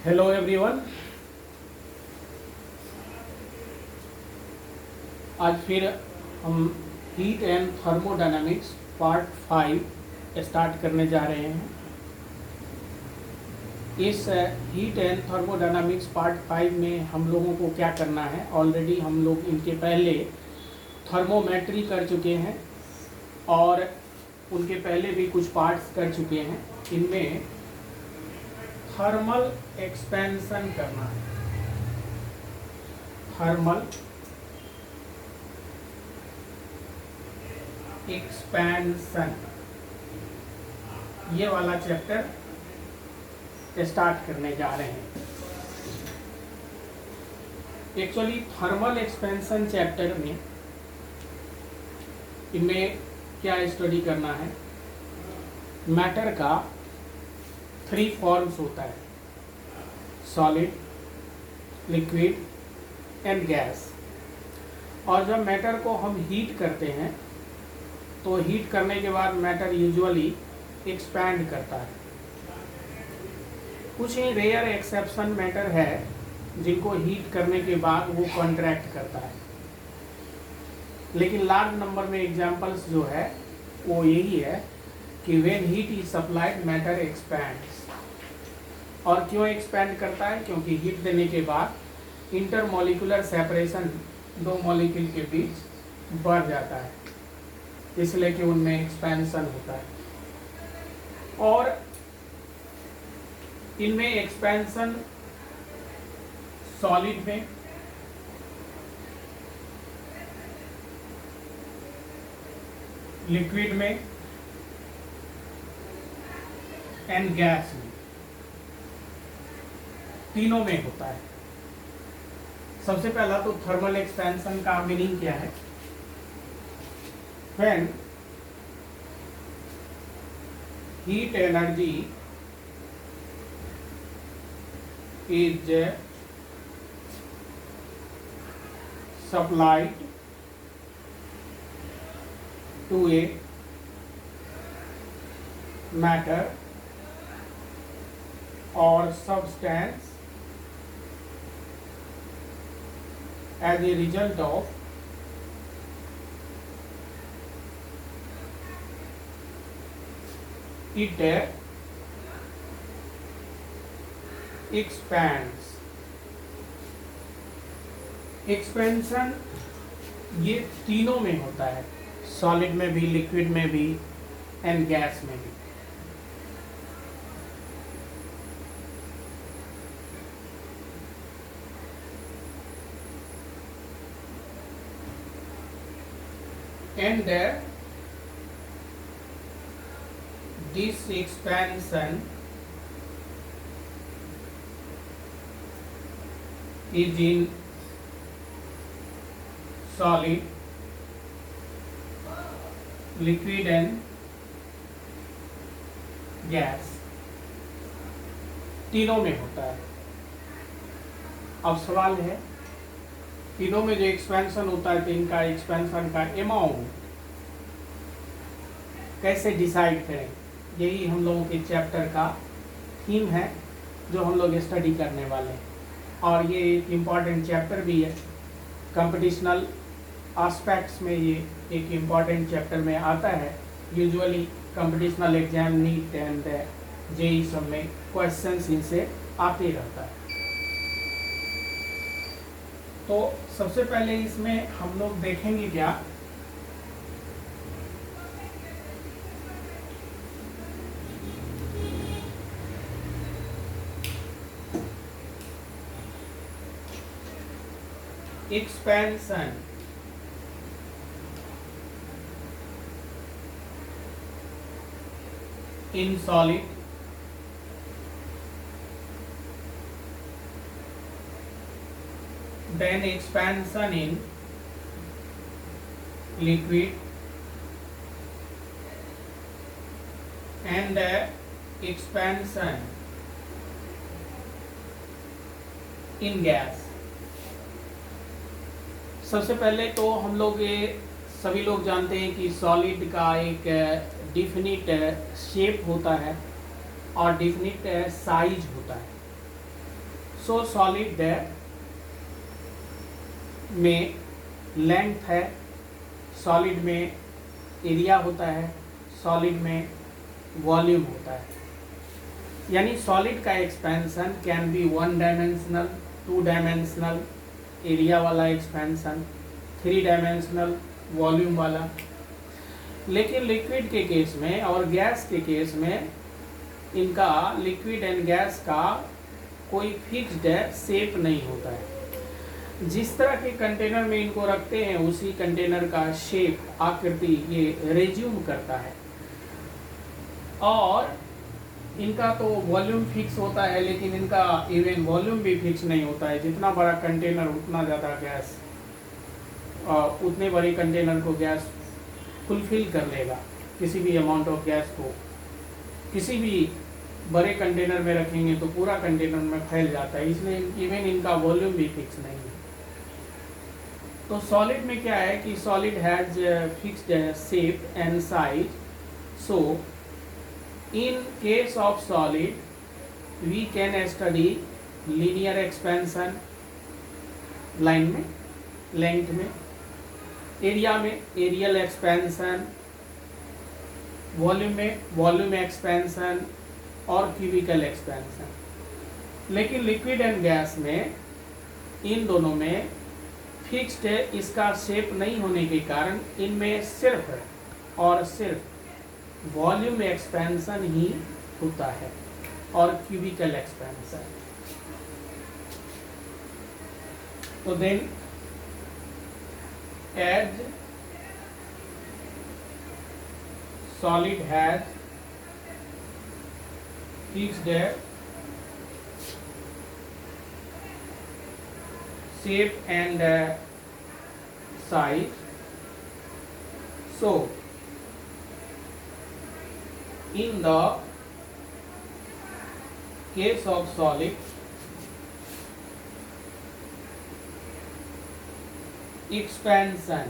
Hello everyone. आज फिर हम heat and thermodynamics part 5 start करने जा रहे हैं। इस हीट एंड थर्मोडायनामिक्स पार्ट 5 में हम लोगों को क्या करना है, ऑलरेडी हम लोग इनके पहले थर्मोमेट्री कर चुके हैं और उनके पहले भी कुछ पार्ट्स कर चुके हैं। इनमें थर्मल एक्सपेंशन करना है। थर्मल एक्सपेंशन, ये वाला चैप्टर स्टार्ट करने जा रहे हैं। एक्चुअली थर्मल एक्सपेंशन चैप्टर में इनमें क्या स्टडी करना है, मैटर का 3 फॉर्म्स होता है, सॉलिड, लिक्विड एंड गैस। और जब मैटर को हम हीट करते हैं तो हीट करने के बाद मैटर यूजुअली एक्सपैंड करता है। कुछ ही रेयर एक्सेप्शन मैटर है जिनको हीट करने के बाद वो कॉन्ट्रैक्ट करता है, लेकिन लार्ज नंबर में एग्जांपल्स जो है वो यही है कि when heat is supplied matter expands. और क्यों एक्सपैंड करता है? क्योंकि हीट देने के बाद इंटरमॉलिक्यूलर सेपरेशन दो मॉलिक्यूल के बीच बढ़ जाता है, इसलिए कि उनमें एक्सपेंशन होता है। और इनमें एक्सपेंशन सॉलिड में, लिक्विड में एंड गैस में, तीनों में होता है। सबसे पहला तो थर्मल एक्सपेंशन का मीनिंग क्या है? When heat energy is supplied to a matter or substance as a result of it expands। Expansion ये तीनों में होता है, सॉलिड में भी, लिक्विड में भी एंड गैस में भी। And this expansion is in solid, liquid and gas, तीनों में होता है। अब सवाल है, तीनों में जो एक्सपेंशन होता है तो इनका एक्सपेंशन का अमाउंट कैसे डिसाइड करें? यही हम लोगों के चैप्टर का थीम है जो हम लोग स्टडी करने वाले हैं। और ये एक इम्पॉर्टेंट चैप्टर भी है, कंपटीशनल एस्पेक्ट्स में ये एक इम्पॉर्टेंट चैप्टर में आता है। Usually competitional exam, NEET and JEE सब में क्वेश्चंस इनसे आते रहता है। तो सबसे पहले इसमें हम लोग देखेंगे क्या, expansion in solid, then expansion in liquid and expansion in gas। सबसे पहले तो हम लोग ये सभी लोग जानते हैं कि सॉलिड का एक डिफिनिट शेप होता है और डिफिनिट साइज होता है। सो सॉलिड में लेंथ है, सॉलिड में एरिया होता है, सॉलिड में वॉल्यूम होता है। यानी सॉलिड का expansion can be 1 dimensional, 2 dimensional area वाला एक्सपेंशन, 3 डायमेंशनल वॉल्यूम वाला। लेकिन लिक्विड के केस में और गैस के केस में इनका, लिक्विड एंड गैस का कोई फिक्स्ड शेप नहीं होता है। जिस तरह के कंटेनर में इनको रखते हैं उसी कंटेनर का शेप, आकृति ये रिज्यूम करता है। और इनका तो वॉल्यूम फिक्स होता है, लेकिन इनका इवन वॉल्यूम भी फिक्स नहीं होता है। जितना बड़ा कंटेनर उतना ज़्यादा गैस, और उतने बड़े कंटेनर को गैस फुलफिल कर लेगा। किसी भी अमाउंट ऑफ गैस को किसी भी बड़े कंटेनर में रखेंगे तो पूरा कंटेनर में फैल जाता है, इसलिए इवन इनका वॉल्यूम भी फिक्स नहीं है। तो सॉलिड में क्या है कि solid has fixed shape and size. So in case of solid we can study linear expansion, line में, लेंथ में, एरिया में एरियल एक्सपेंशन, वॉल्यूम में वॉल्यूम एक्सपेंशन और क्यूबिकल एक्सपेंशन। लेकिन लिक्विड एंड गैस में इन दोनों में फिक्स्ड इसका शेप नहीं होने के कारण इनमें सिर्फ और सिर्फ वॉल्यूम एक्सपेंशन ही होता है और क्यूबिकल एक्सपेंशन। तो then as solid has fixed shape and size, so in the case of solid expansion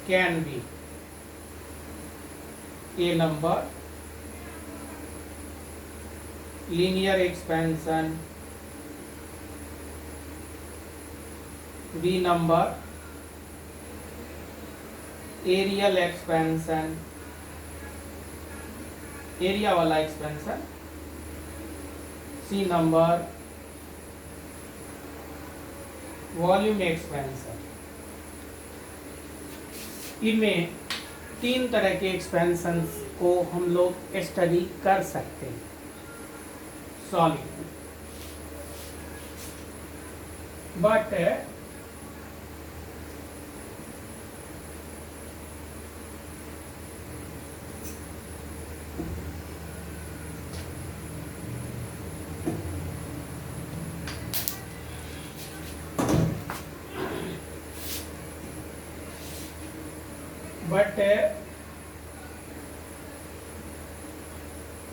can be A number, linear expansion, B number, aerial expansion, area वाला expansion, C number, volume expansion. इनमें 3 तरह के expansion को हम लोग study कर सकते हैं सॉलिड में। But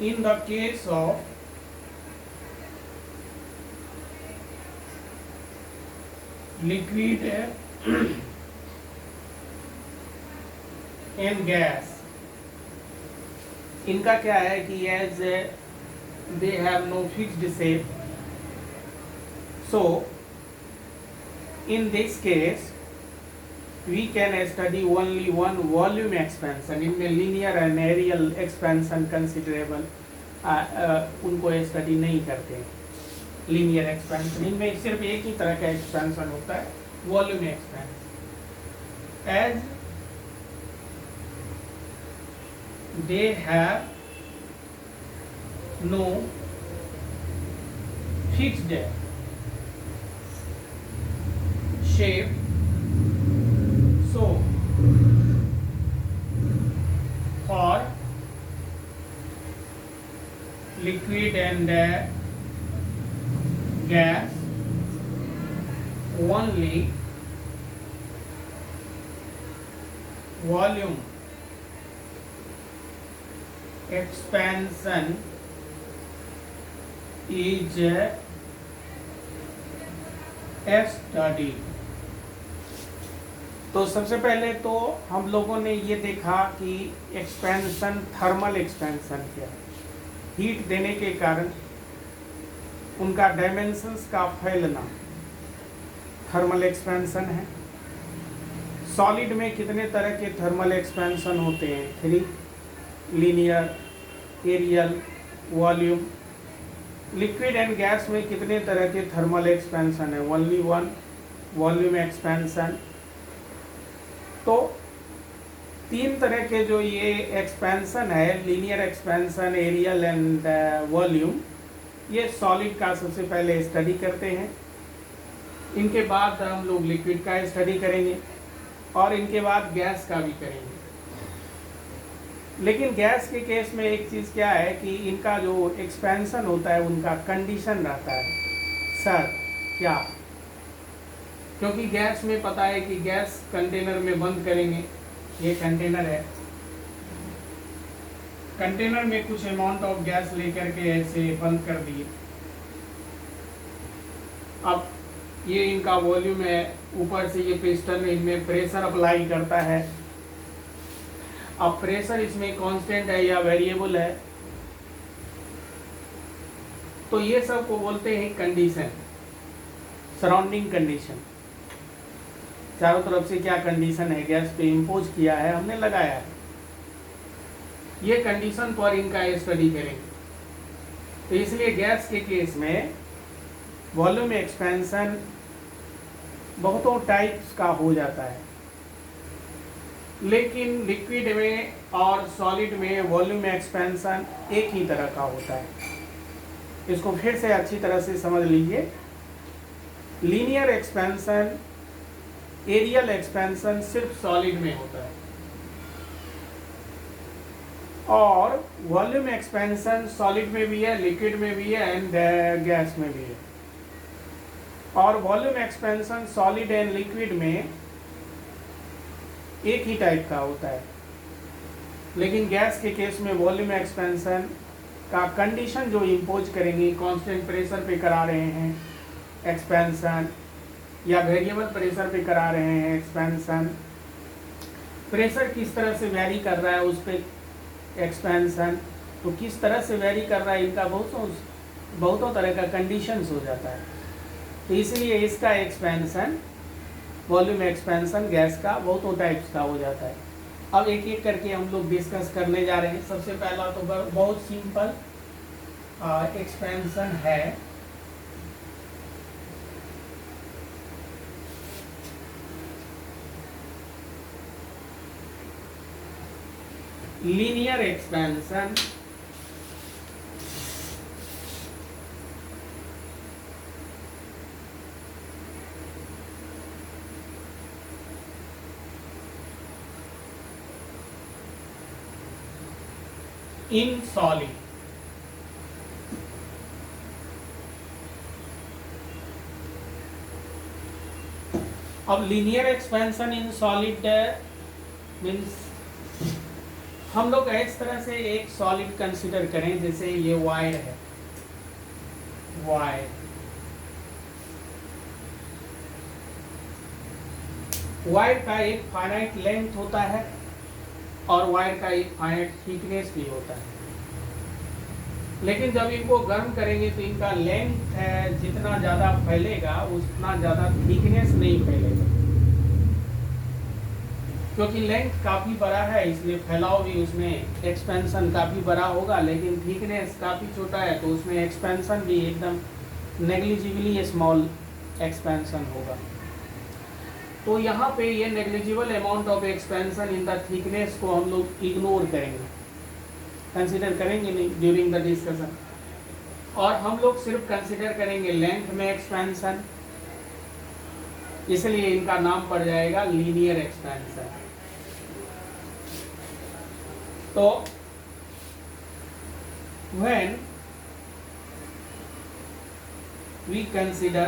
in the case of liquid and gas, इनका क्या है कि as they have no fixed shape, so in this case we can study only one volume expansion. इनमें linear and aerial expansion considerable उनको study नहीं करते हैं। linear expansion इनमें सिर्फ एक ही तरह का expansion होता है, volume expansion। as they have no fixed shape, so for liquid and gas only volume expansion is studied। तो सबसे पहले तो हम लोगों ने ये देखा कि एक्सपेंशन, थर्मल एक्सपेंशन क्या है। हीट देने के कारण उनका डायमेंशंस का फैलना थर्मल एक्सपेंशन है। सॉलिड में कितने तरह के थर्मल एक्सपेंशन होते हैं? 3, linear, areal, volume. Liquid and gas में कितने तरह के थर्मल एक्सपेंशन है? Only 1, volume expansion. तो 3 तरह के जो ये एक्सपेंशन है, linear expansion, areal and volume, ये सॉलिड का सबसे पहले स्टडी करते हैं। इनके बाद हम लोग लिक्विड का स्टडी करेंगे और इनके बाद गैस का भी करेंगे। लेकिन गैस के केस में एक चीज़ क्या है कि इनका जो एक्सपेंशन होता है उनका कंडीशन रहता है। सर क्या? क्योंकि गैस में पता है कि गैस कंटेनर में बंद करेंगे, ये कंटेनर है, कंटेनर में कुछ अमाउंट ऑफ गैस लेकर के ऐसे बंद कर दिए। अब ये इनका वॉल्यूम है, ऊपर से ये पिस्टन इनमें प्रेशर अप्लाई करता है। अब प्रेशर इसमें कांस्टेंट है या वेरिएबल है, तो ये सब को बोलते हैं कंडीशन, सराउंडिंग कंडीशन। चारों तरफ से क्या कंडीशन है, गैस पे इम्पोज किया है, हमने लगाया है, ये कंडीशन पर इनका स्टडी करेंगे। तो इसलिए गैस के केस में वॉल्यूम एक्सपेंशन बहुतों टाइप्स का हो जाता है, लेकिन लिक्विड में और सॉलिड में वॉल्यूम एक्सपेंशन एक ही तरह का होता है। इसको फिर से अच्छी तरह से समझ लीजिए। लीनियर एक्सपेंशन, एरियल एक्सपेंशन सिर्फ सॉलिड में होता है और वॉल्यूम एक्सपेंशन सॉलिड में भी है, लिक्विड में भी है एंड गैस में भी है। और volume expansion solid and liquid में एक ही टाइप का होता है, लेकिन गैस के केस में वॉल्यूम एक्सपेंशन का कंडीशन जो इम्पोज करेंगे, कांस्टेंट प्रेशर पे करा रहे हैं एक्सपेंशन या वेरिएबल प्रेशर पे करा रहे हैं एक्सपेंशन, प्रेशर किस तरह से वेरी कर रहा है उस पर एक्सपेंशन, तो किस तरह से वेरी कर रहा है, इनका बहुतों तरह का कंडीशंस हो जाता है। तो इसलिए इसका एक्सपेंशन, वॉल्यूम एक्सपेंशन गैस का बहुतों टाइप्स का हो जाता है। अब एक एक करके हम लोग डिस्कस करने जा रहे हैं। सबसे पहला तो बहुत सिंपल एक्सपेंशन है लीनियर एक्सपेंशन। इन सॉलिड, अब linear expansion in solid means हम लोग इस तरह से एक सॉलिड कंसीडर करें, जैसे ये वायर है, वायर का एक फाइनाइट लेंथ होता है और वायर का एक फाइनाइट थिकनेस भी होता है। लेकिन जब इनको गर्म करेंगे तो इनका लेंथ है जितना ज़्यादा फैलेगा उतना ज़्यादा थिकनेस नहीं फैलेगा, क्योंकि लेंथ काफ़ी बड़ा है इसलिए फैलाव भी उसमें एक्सपेंशन काफ़ी बड़ा होगा, लेकिन थिकनेस काफ़ी छोटा है तो उसमें एक्सपेंशन भी एकदम नेग्लिजिबली स्मॉल एक्सपेंशन होगा। तो यहाँ पे ये negligible amount of expansion in the thickness को हम लोग इग्नोर करेंगे, कंसिडर करेंगे नहीं ड्यूरिंग द डिस्कशन, और हम लोग सिर्फ कंसिडर करेंगे लेंथ में एक्सपेंशन, इसलिए इनका नाम पड़ जाएगा लीनियर एक्सपेंशन। तो when we consider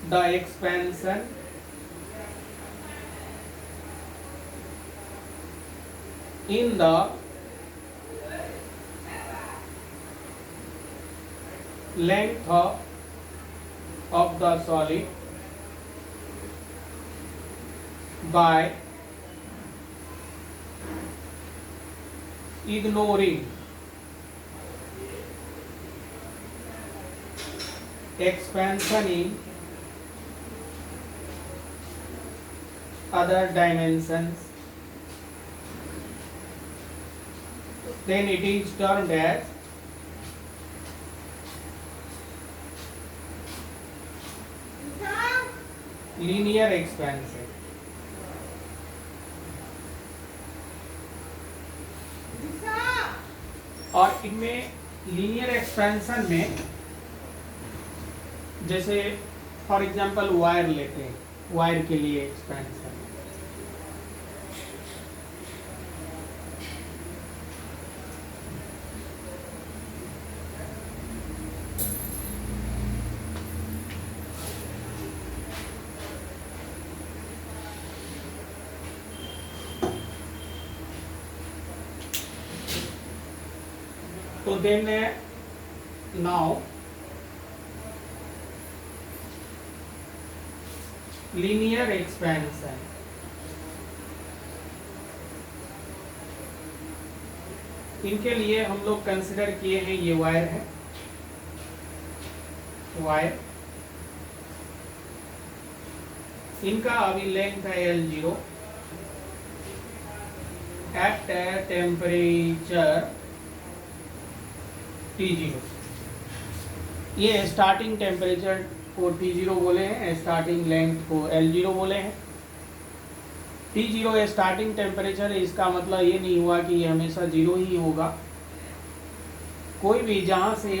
the expansion in the length of the solid by ignoring expansion in other dimensions, then it is termed as linear expansion. और इनमें लीनियर एक्सपेंशन में जैसे फॉर एग्जांपल वायर लेते हैं, wire के लिए expansion तो then now linear expansion, इनके लिए हम लोग कंसिडर किए हैं ये वायर है, वायर इनका अभी लेंथ है L0 एट टेम्परेचर T0। ये स्टार्टिंग टेम्परेचर को T0 बोले हैं, स्टार्टिंग लेंथ को L0 बोले हैं। T0 स्टार्टिंग टेम्परेचर है, इसका मतलब ये नहीं हुआ कि ये हमेशा 0 ही होगा। कोई भी जहाँ से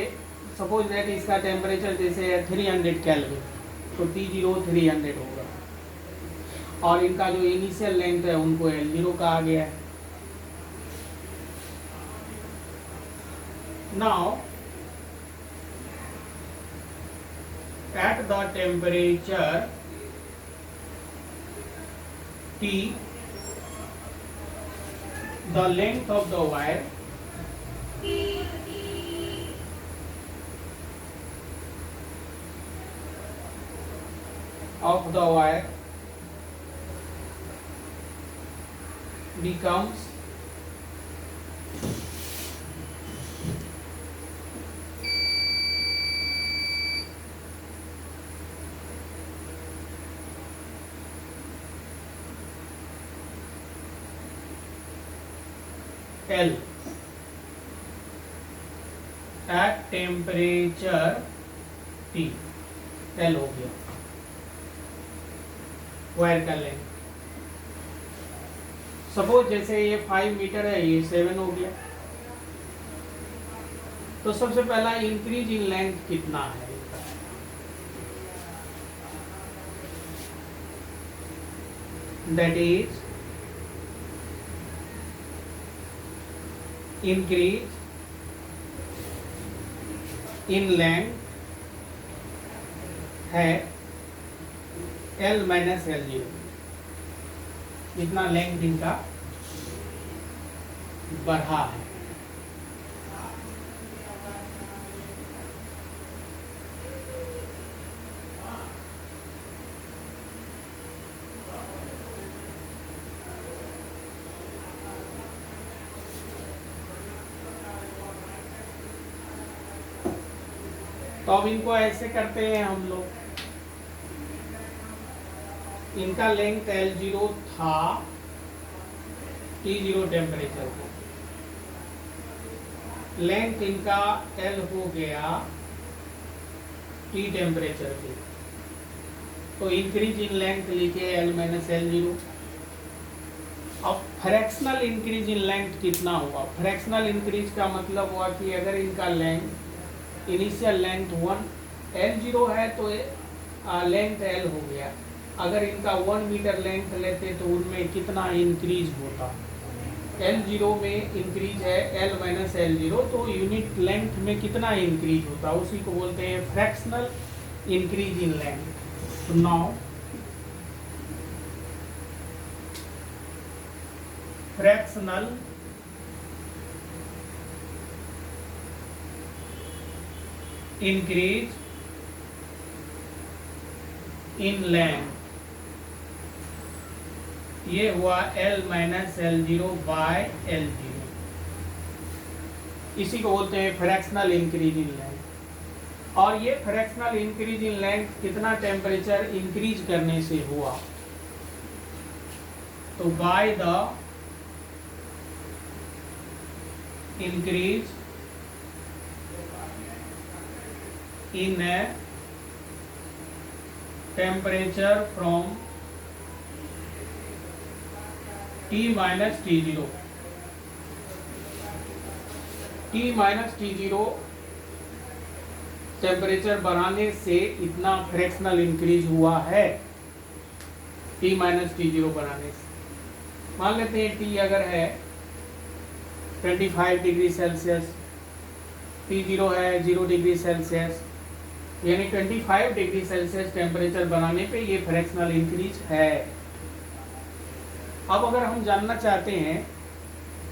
सपोज दैट इसका टेम्परेचर जैसे 300 केल्विन, तो T0 300 होगा, और इनका जो इनिशियल लेंथ है उनको L0 कहा गया है। Now at the temperature T, the length of the wire becomes L at temperature T, L हो गया वायर का लेंथ। सपोज जैसे ये 5 मीटर है, ये 7 हो गया, तो सबसे पहला इंक्रीज इन लेंथ कितना है, that is increase in length है L माइनस L0, इतना लेंथ इनका बढ़ा है। तो अब इनको ऐसे करते हैं हम लोग, इनका लेंथ L0 था T0 टेम्परेचर को, लेंथ इनका L हो गया T टेम्परेचर पे, तो इंक्रीज इन लेंथ लिखे L माइनस L0। अब फ्रैक्शनल इंक्रीज इन लेंथ कितना हुआ, फ्रैक्शनल इंक्रीज का मतलब हुआ कि अगर इनका लेंथ इनिशियल लेंथ 1 L0 है तो लेंथ L हो गया, अगर इनका 1 मीटर लेंथ लेते तो उनमें कितना इंक्रीज होता, L0 में इंक्रीज है L माइनस L0, तो यूनिट लेंथ में कितना इंक्रीज होता, उसी को बोलते हैं fractional increase in length. Now fractional increase in length, ये हुआ L minus L0 bye L0। इसी को बोलते हैं फ्रैक्शनल इंक्रीज इन लेंथ। और ये फ्रैक्शनल इंक्रीज इन लेंथ कितना टेम्परेचर इंक्रीज करने से हुआ, तो by the increase in a temperature from T minus T0, T minus T0 temperature बढ़ाने से इतना फ्रैक्शनल इंक्रीज हुआ है, T माइनस T0 बढ़ाने से। मान लेते हैं T अगर है 25 डिग्री सेल्सियस, T0 है 0 डिग्री सेल्सियस, यानी 25 डिग्री सेल्सियस टेम्परेचर बढ़ाने पे ये फ्रैक्शनल इंक्रीज है। अब अगर हम जानना चाहते हैं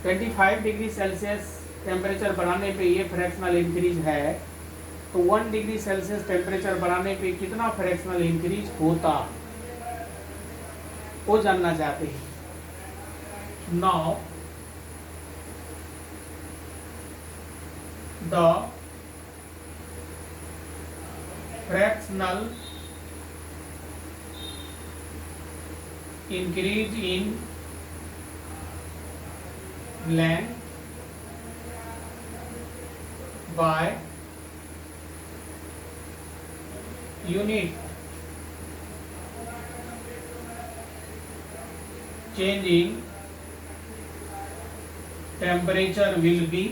25 डिग्री सेल्सियस टेम्परेचर बढ़ाने पे ये फ्रैक्शनल इंक्रीज है, तो 1 डिग्री सेल्सियस टेम्परेचर बढ़ाने पे कितना फ्रैक्शनल इंक्रीज होता, वो जानना चाहते हैं। Now the fractional increase in length by unit change in temperature will be,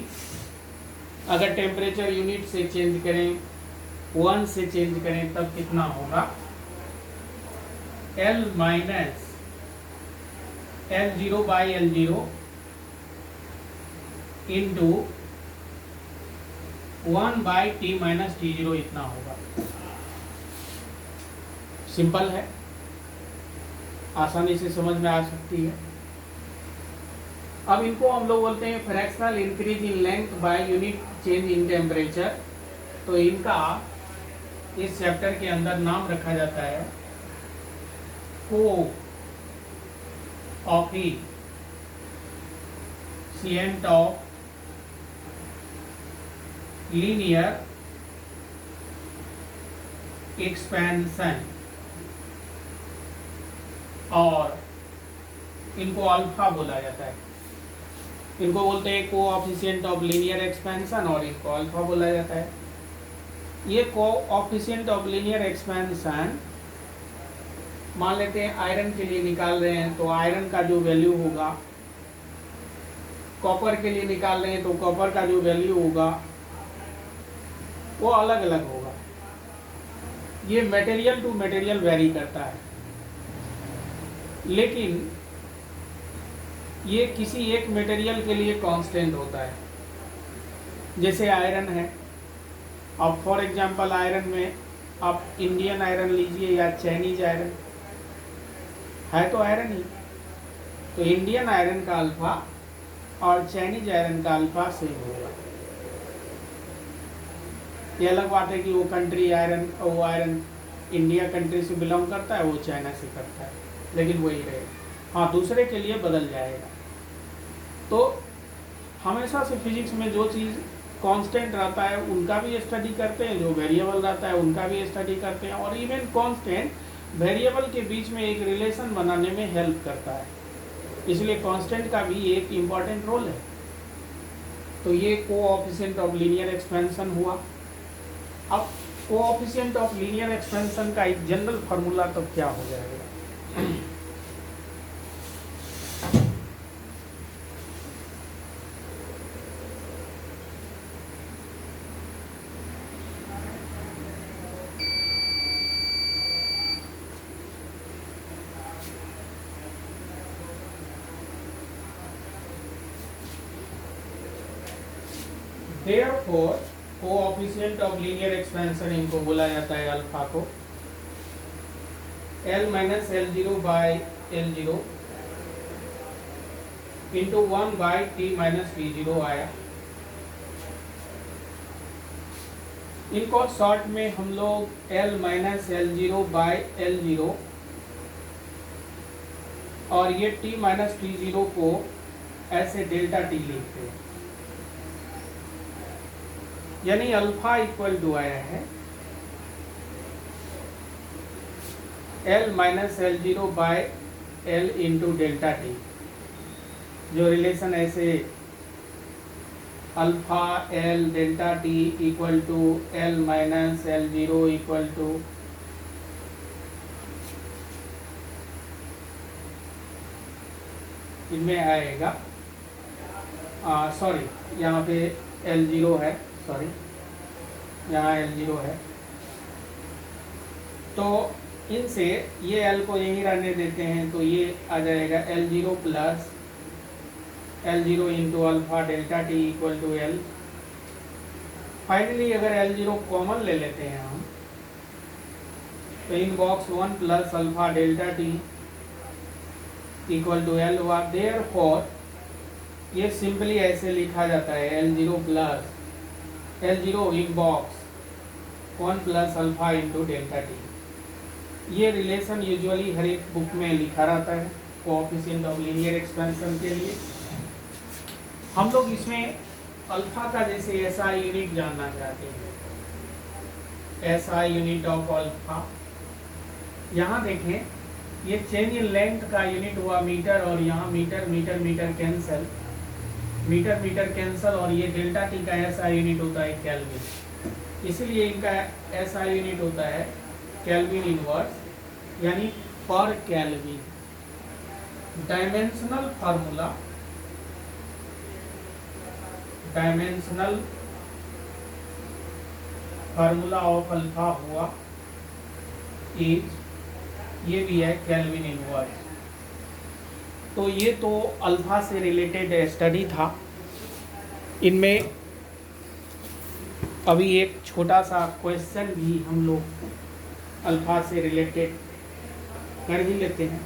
अगर टेम्परेचर यूनिट से चेंज करें, 1 से चेंज करें, तब कितना होगा, L minus L0 by L0 into 1 by T minus T0 इतना होगा। सिंपल है, आसानी से समझ में आ सकती है। अब इनको हम लोग बोलते हैं fractional increase in length by unit change in temperature. तो इनका इस चैप्टर के अंदर नाम रखा जाता है कोएफिशिएंट ऑफ लीनियर एक्सपेंशन, और इनको अल्फा बोला जाता है। इनको बोलते हैं कोएफिशिएंट ऑफ लीनियर एक्सपेंशन और इनको अल्फा बोला जाता है। ये कोएफिशिएंट ऑफ लीनियर एक्सपेंशन मान लेते हैं आयरन के लिए निकाल रहे हैं, तो आयरन का जो वैल्यू होगा, कॉपर के लिए निकाल रहे हैं तो कॉपर का जो वैल्यू होगा वो अलग अलग होगा। ये मटेरियल टू मटेरियल वेरी करता है, लेकिन ये किसी एक मटेरियल के लिए कांस्टेंट होता है। जैसे आयरन है, अब फॉर एग्जांपल आयरन में आप इंडियन आयरन लीजिए या चाइनीज आयरन, है तो आयरन ही, तो इंडियन आयरन का अल्फा और चाइनीज आयरन का अल्फा सेम होगा। ये अलग बात है कि वो कंट्री आयरन, वो आयरन इंडिया कंट्री से बिलोंग करता है, वो चाइना से करता है, लेकिन वही रहेगा। हाँ, दूसरे के लिए बदल जाएगा। तो हमेशा से फिजिक्स में जो चीज़ कांस्टेंट रहता है उनका भी स्टडी करते हैं, जो वेरिएबल रहता है उनका भी स्टडी करते हैं, और इवन कांस्टेंट वेरिएबल के बीच में एक रिलेशन बनाने में हेल्प करता है। इसलिए कांस्टेंट का भी एक इम्पॉर्टेंट रोल है। तो ये कोएफिशिएंट ऑफ लीनियर एक्सपेंशन हुआ। अब कोएफिशिएंट ऑफ लीनियर एक्सपेंशन का एक जनरल फार्मूला तो क्या हो जाएगा, Therefore coefficient of linear expansion इनको बोला जाता है अल्फा को, L minus L0 by L0 into 1 by T minus T0 आया। इनको शॉर्ट में हम लोग L minus L0 by L0 और ये T माइनस T0 को ऐसे डेल्टा T लिखते हैं। यानी अल्फा इक्वल टू आया है L minus L0 by L into delta T. जो रिलेशन ऐसे alpha L delta T equal to L minus L0 equal to इनमें आएगा, सॉरी यहाँ पे L0 है, सॉरी यहाँ L0 है, तो इनसे ये L को यहीं रहने देते हैं, तो ये आ जाएगा L0 plus L0 into alpha delta T equal to L। Finally अगर L0 कॉमन ले लेते हैं हम, तो in box 1 plus alpha delta T equal to L हुआ। देयरफॉर ये सिंपली ऐसे लिखा जाता है L0 plus L0 in box 1 plus alpha into delta T. ये रिलेशन यूजुअली हर एक बुक में लिखा रहता है कोएफिशिएंट ऑफ लीनियर एक्सपेंशन के लिए। हम लोग इसमें अल्फा का जैसे एसआई यूनिट जानना चाहते हैं, एसआई यूनिट ऑफ अल्फा। यहाँ देखें, ये चेंज इन लेंथ का यूनिट हुआ मीटर, और यहाँ metre metre metre cancel, metre metre cancel, और ये डेल्टा टी का एसआई यूनिट होता है केल्विन। इसलिए इनका एसआई यूनिट होता है केल्विन इनवर्स, यानी पर kelvin. Dimensional formula, dimensional formula of alpha हुआ इज, ये भी है केल्विन इनवर्स। तो ये तो अल्फा से रिलेटेड स्टडी था। इनमें अभी एक छोटा सा क्वेश्चन भी हम लोग अल्फा से रिलेटेड कर ही लेते हैं।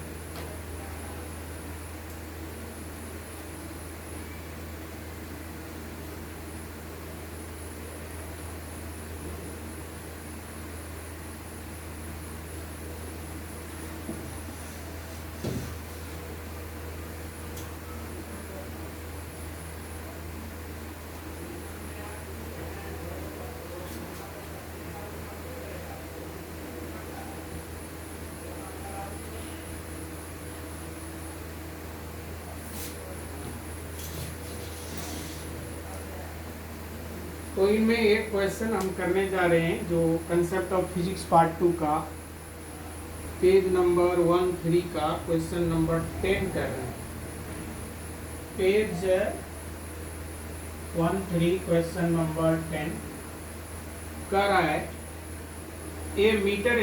तो इनमें एक क्वेश्चन हम करने जा रहे हैं जो कंसेप्ट ऑफ फिजिक्स पार्ट 2 का पेज नंबर 13 का क्वेश्चन नंबर 10 कर रहे हैं। पेज 13 क्वेश्चन नंबर 10 कर रहा है, ए मीटर